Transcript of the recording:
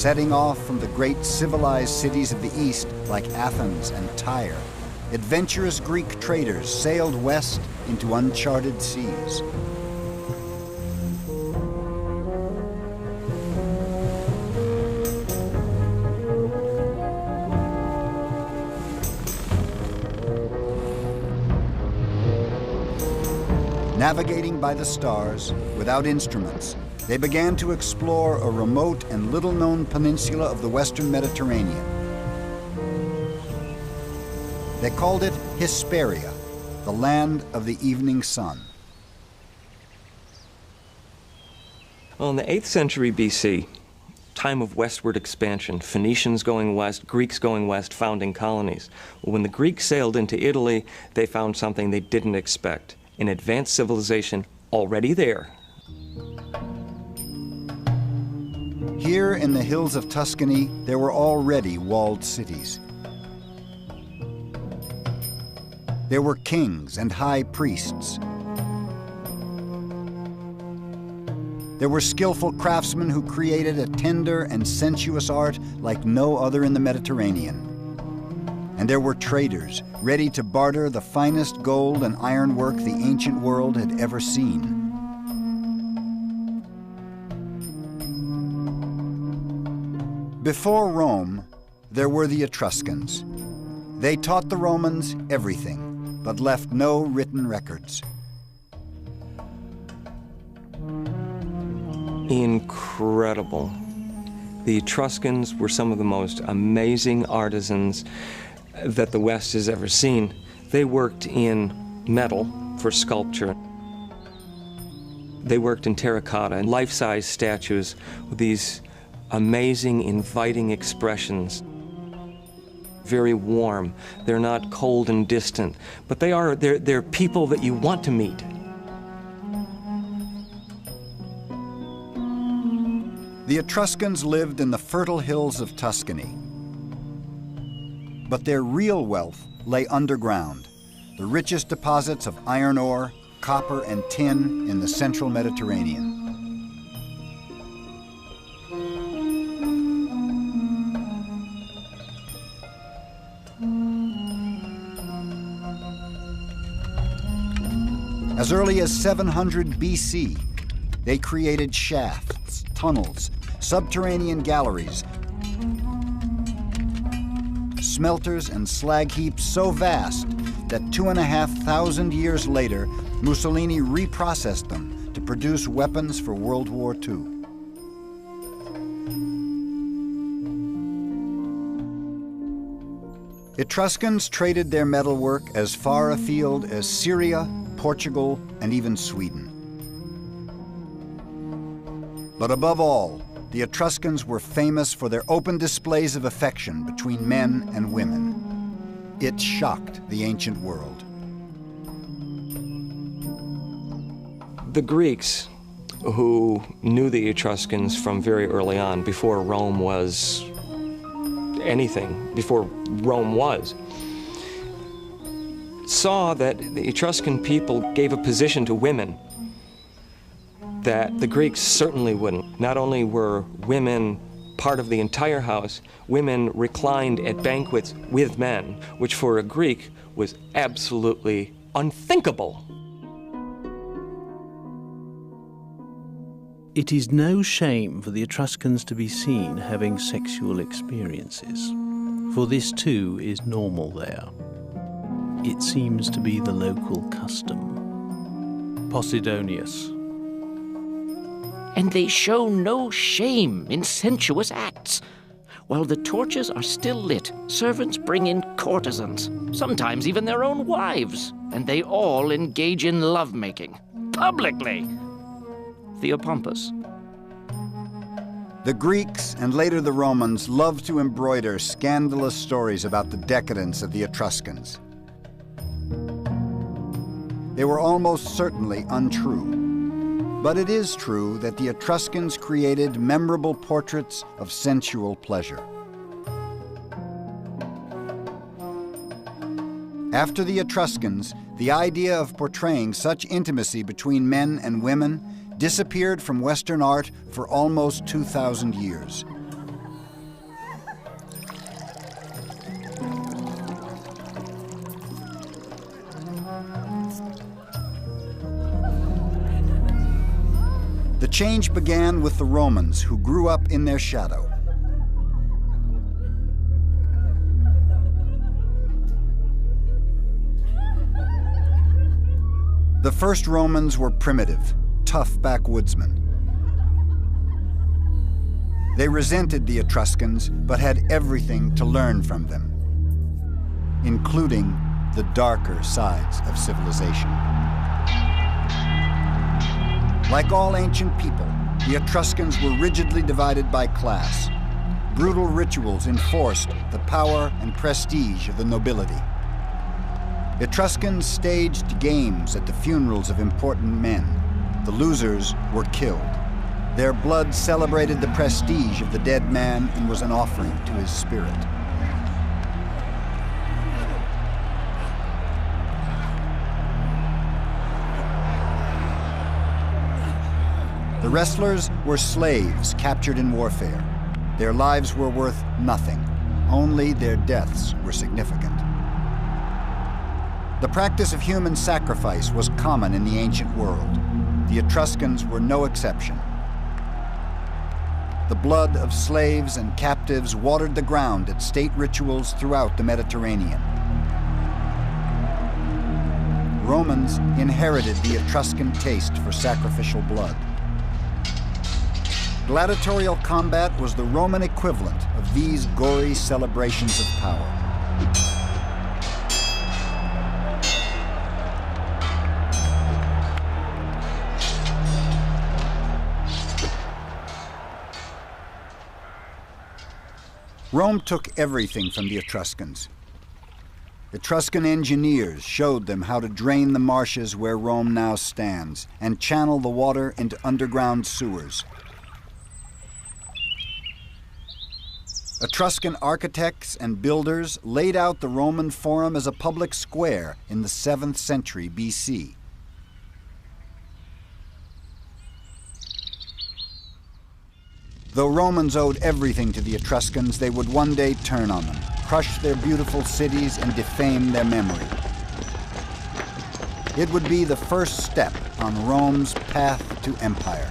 setting off from the great civilized cities of the East like Athens and Tyre. Adventurous Greek traders sailed west into uncharted seas. Navigating by the stars, without instruments, they began to explore a remote and little-known peninsula of the Western Mediterranean. They called it Hesperia, the land of the evening sun. Well, in the 8th century BC, time of westward expansion, Phoenicians going west, Greeks going west, founding colonies. Well, when the Greeks sailed into Italy, they found something they didn't expect, an advanced civilization already there. Here in the hills of Tuscany, there were already walled cities. There were kings and high priests. There were skillful craftsmen who created a tender and sensuous art like no other in the Mediterranean. And there were traders ready to barter the finest gold and ironwork the ancient world had ever seen. Before Rome, there were the Etruscans. They taught the Romans everything, but left no written records. Incredible. The Etruscans were some of the most amazing artisans that the West has ever seen. They worked in metal for sculpture. They worked in terracotta and life-size statues with these amazing, inviting expressions. Very warm. They're not cold and distant, but they're people that you want to meet. The Etruscans lived in the fertile hills of Tuscany. But their real wealth lay underground, the richest deposits of iron ore, copper, and tin in the central Mediterranean. As early as 700 BC, they created shafts, tunnels, subterranean galleries, smelters and slag heaps so vast that 2,500 years later, Mussolini reprocessed them to produce weapons for World War II. Etruscans traded their metalwork as far afield as Syria, Portugal, and even Sweden. But above all, the Etruscans were famous for their open displays of affection between men and women. It shocked the ancient world. The Greeks, who knew the Etruscans from very early on, before Rome was anything, before Rome was, saw that the Etruscan people gave a position to women that the Greeks certainly wouldn't. Not only were women part of the entire house, women reclined at banquets with men, which for a Greek was absolutely unthinkable. It is no shame for the Etruscans to be seen having sexual experiences, for this too is normal there. It seems to be the local custom. Posidonius. And they show no shame in sensuous acts. While the torches are still lit, servants bring in courtesans, sometimes even their own wives, and they all engage in lovemaking, publicly. Theopompus. The Greeks and later the Romans loved to embroider scandalous stories about the decadence of the Etruscans. They were almost certainly untrue. But it is true that the Etruscans created memorable portraits of sensual pleasure. After the Etruscans, the idea of portraying such intimacy between men and women disappeared from Western art for almost 2,000 years. The change began with the Romans, who grew up in their shadow. The first Romans were primitive, tough backwoodsmen. They resented the Etruscans, but had everything to learn from them, including the darker sides of civilization. Like all ancient people, the Etruscans were rigidly divided by class. Brutal rituals enforced the power and prestige of the nobility. Etruscans staged games at the funerals of important men. The losers were killed. Their blood celebrated the prestige of the dead man and was an offering to his spirit. The wrestlers were slaves captured in warfare. Their lives were worth nothing. Only their deaths were significant. The practice of human sacrifice was common in the ancient world. The Etruscans were no exception. The blood of slaves and captives watered the ground at state rituals throughout the Mediterranean. Romans inherited the Etruscan taste for sacrificial blood. Gladiatorial combat was the Roman equivalent of these gory celebrations of power. Rome took everything from the Etruscans. Etruscan engineers showed them how to drain the marshes where Rome now stands and channel the water into underground sewers. Etruscan architects and builders laid out the Roman Forum as a public square in the 7th century BC. Though Romans owed everything to the Etruscans, they would one day turn on them, crush their beautiful cities, and defame their memory. It would be the first step on Rome's path to empire.